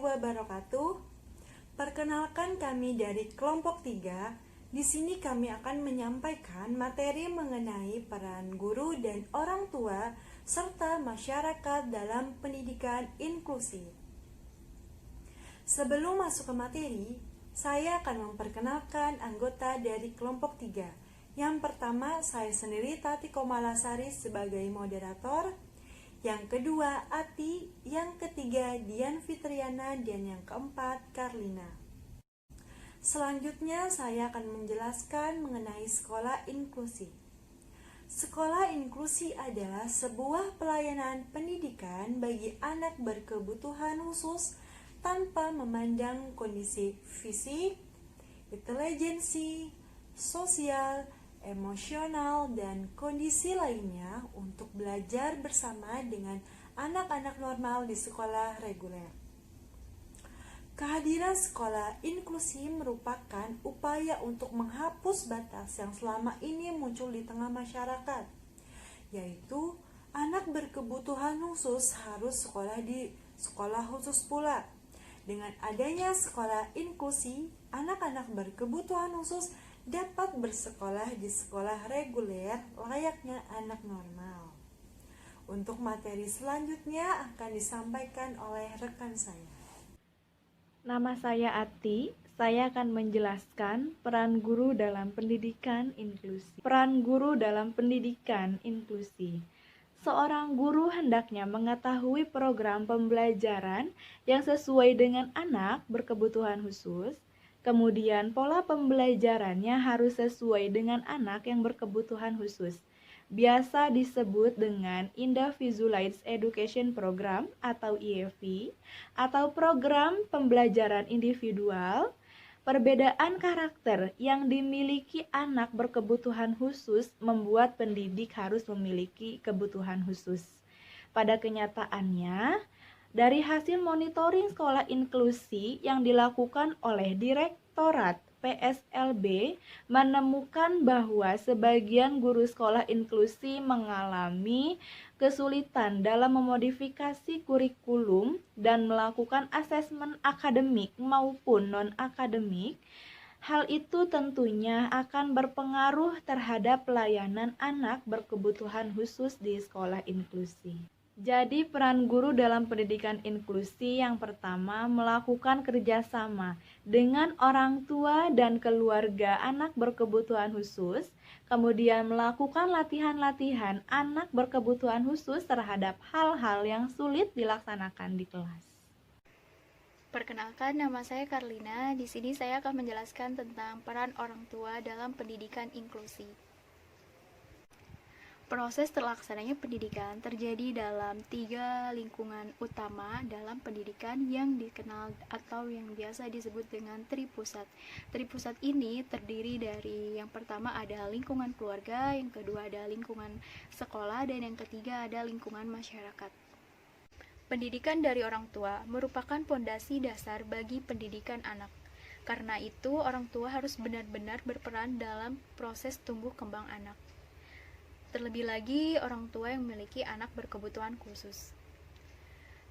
wabarakatuh. Perkenalkan, kami dari kelompok 3. Di sini kami akan menyampaikan materi mengenai peran guru dan orang tua serta masyarakat dalam pendidikan inklusi. Sebelum masuk ke materi, saya akan memperkenalkan anggota dari kelompok 3. Yang pertama, saya sendiri Tati Komalasari sebagai moderator. Yang kedua, Ati. Yang ketiga, Dian Fitriana. Dan yang keempat, Karlina. Selanjutnya, saya akan menjelaskan mengenai sekolah inklusi. Sekolah inklusi adalah sebuah pelayanan pendidikan bagi anak berkebutuhan khusus tanpa memandang kondisi fisik, intelijensi, sosial, emosional, dan kondisi lainnya untuk belajar bersama dengan anak-anak normal di sekolah reguler. Kehadiran sekolah inklusi merupakan upaya untuk menghapus batas yang selama ini muncul di tengah masyarakat, yaitu anak berkebutuhan khusus harus sekolah di sekolah khusus pula. Dengan adanya sekolah inklusi, anak-anak berkebutuhan khusus dapat bersekolah di sekolah reguler layaknya anak normal. Untuk materi selanjutnya akan disampaikan oleh rekan saya. Nama saya Ati. Saya akan menjelaskan peran guru dalam pendidikan inklusi. Peran guru dalam pendidikan inklusi. Seorang guru hendaknya mengetahui program pembelajaran yang sesuai dengan anak berkebutuhan khusus. Kemudian pola pembelajarannya harus sesuai dengan anak yang berkebutuhan khusus. Biasa disebut dengan Individualized Education Program atau IEP atau program pembelajaran individual. Perbedaan karakter yang dimiliki anak berkebutuhan khusus membuat pendidik harus memiliki kebutuhan khusus. Pada kenyataannya, dari hasil monitoring sekolah inklusi yang dilakukan oleh Direktorat PSLB menemukan bahwa sebagian guru sekolah inklusi mengalami kesulitan dalam memodifikasi kurikulum dan melakukan asesmen akademik maupun non-akademik. Hal itu tentunya akan berpengaruh terhadap pelayanan anak berkebutuhan khusus di sekolah inklusi. Jadi peran guru dalam pendidikan inklusi yang pertama melakukan kerjasama dengan orang tua dan keluarga anak berkebutuhan khusus, kemudian melakukan latihan-latihan anak berkebutuhan khusus terhadap hal-hal yang sulit dilaksanakan di kelas. Perkenalkan, nama saya Karlina. Di sini saya akan menjelaskan tentang peran orang tua dalam pendidikan inklusi. Proses terlaksananya pendidikan terjadi dalam 3 lingkungan utama dalam pendidikan yang dikenal atau yang biasa disebut dengan tripusat. Tripusat ini terdiri dari yang pertama ada lingkungan keluarga, yang kedua ada lingkungan sekolah, dan yang ketiga ada lingkungan masyarakat. Pendidikan dari orang tua merupakan pondasi dasar bagi pendidikan anak. Karena itu, orang tua harus benar-benar berperan dalam proses tumbuh kembang anak. Terlebih lagi orang tua yang memiliki anak berkebutuhan khusus.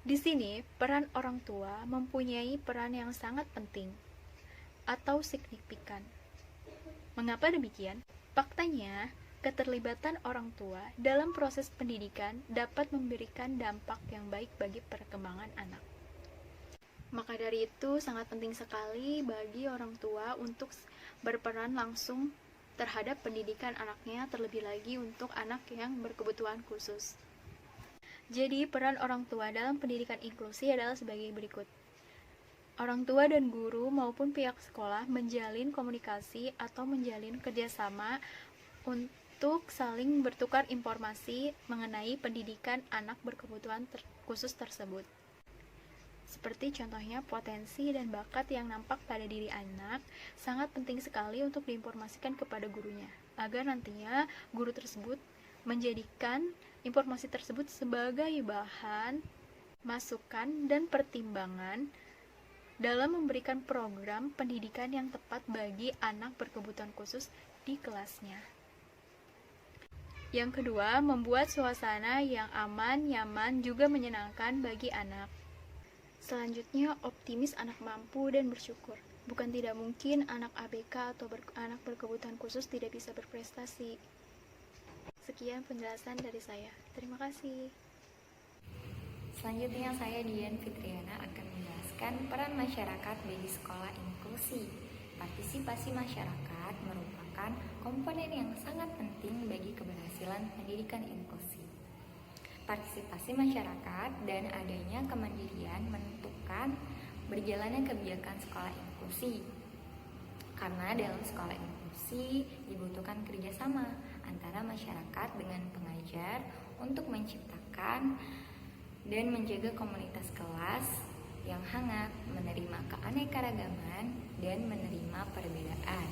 Di sini, peran orang tua mempunyai peran yang sangat penting atau signifikan. Mengapa demikian? Faktanya, keterlibatan orang tua dalam proses pendidikan dapat memberikan dampak yang baik bagi perkembangan anak. Maka dari itu, sangat penting sekali bagi orang tua untuk berperan langsung terhadap pendidikan anaknya, terlebih lagi untuk anak yang berkebutuhan khusus. Jadi, peran orang tua dalam pendidikan inklusi adalah sebagai berikut. Orang tua dan guru maupun pihak sekolah menjalin komunikasi atau menjalin kerjasama untuk saling bertukar informasi mengenai pendidikan anak berkebutuhan khusus tersebut. Seperti contohnya potensi dan bakat yang nampak pada diri anak sangat penting sekali untuk diinformasikan kepada gurunya, agar nantinya guru tersebut menjadikan informasi tersebut sebagai bahan, masukan, dan pertimbangan dalam memberikan program pendidikan yang tepat bagi anak berkebutuhan khusus di kelasnya. Yang kedua, membuat suasana yang aman, nyaman, juga menyenangkan bagi anak. Selanjutnya, optimis anak mampu dan bersyukur. Bukan tidak mungkin anak ABK atau anak berkebutuhan khusus tidak bisa berprestasi. Sekian penjelasan dari saya. Terima kasih. Selanjutnya saya Dian Fitriana akan menjelaskan peran masyarakat bagi sekolah inklusi. Partisipasi masyarakat merupakan komponen yang sangat penting bagi keberhasilan pendidikan inklusi. Partisipasi masyarakat dan adanya kemandirian menentukan berjalannya kebijakan sekolah inklusi. Karena dalam sekolah inklusi dibutuhkan kerjasama antara masyarakat dengan pengajar untuk menciptakan dan menjaga komunitas kelas yang hangat, menerima keanekaragaman, dan menerima perbedaan.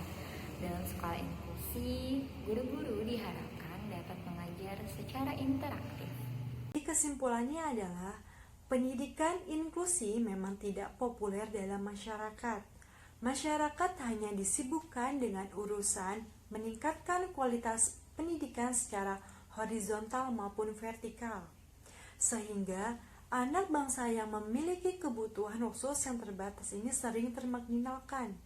Dalam sekolah inklusi, guru-guru diharapkan dapat mengajar secara interaktif. Kesimpulannya adalah pendidikan inklusi memang tidak populer dalam masyarakat. Masyarakat hanya disibukkan dengan urusan meningkatkan kualitas pendidikan secara horizontal maupun vertikal. Sehingga anak bangsa yang memiliki kebutuhan khusus yang terbatas ini sering termarginalkan.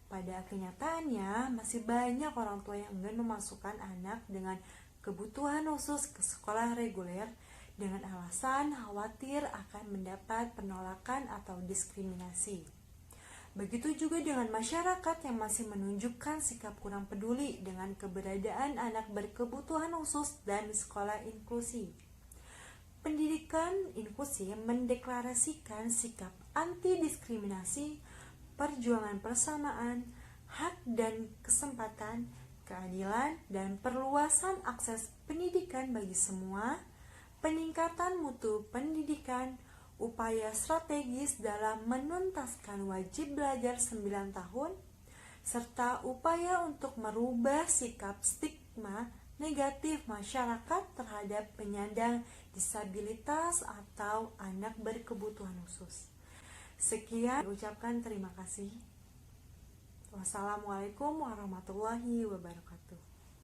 Pada kenyataannya, masih banyak orang tua yang enggan memasukkan anak dengan kebutuhan khusus ke sekolah reguler dengan alasan khawatir akan mendapat penolakan atau diskriminasi. Begitu juga dengan masyarakat yang masih menunjukkan sikap kurang peduli dengan keberadaan anak berkebutuhan khusus dan sekolah inklusi. Pendidikan inklusi mendeklarasikan sikap anti-diskriminasi, perjuangan persamaan, hak dan kesempatan, keadilan, dan perluasan akses pendidikan bagi semua, peningkatan mutu pendidikan, upaya strategis dalam menuntaskan wajib belajar 9 tahun, serta upaya untuk merubah sikap stigma negatif masyarakat terhadap penyandang disabilitas atau anak berkebutuhan khusus. Sekian, ucapkan terima kasih. Wassalamualaikum warahmatullahi wabarakatuh.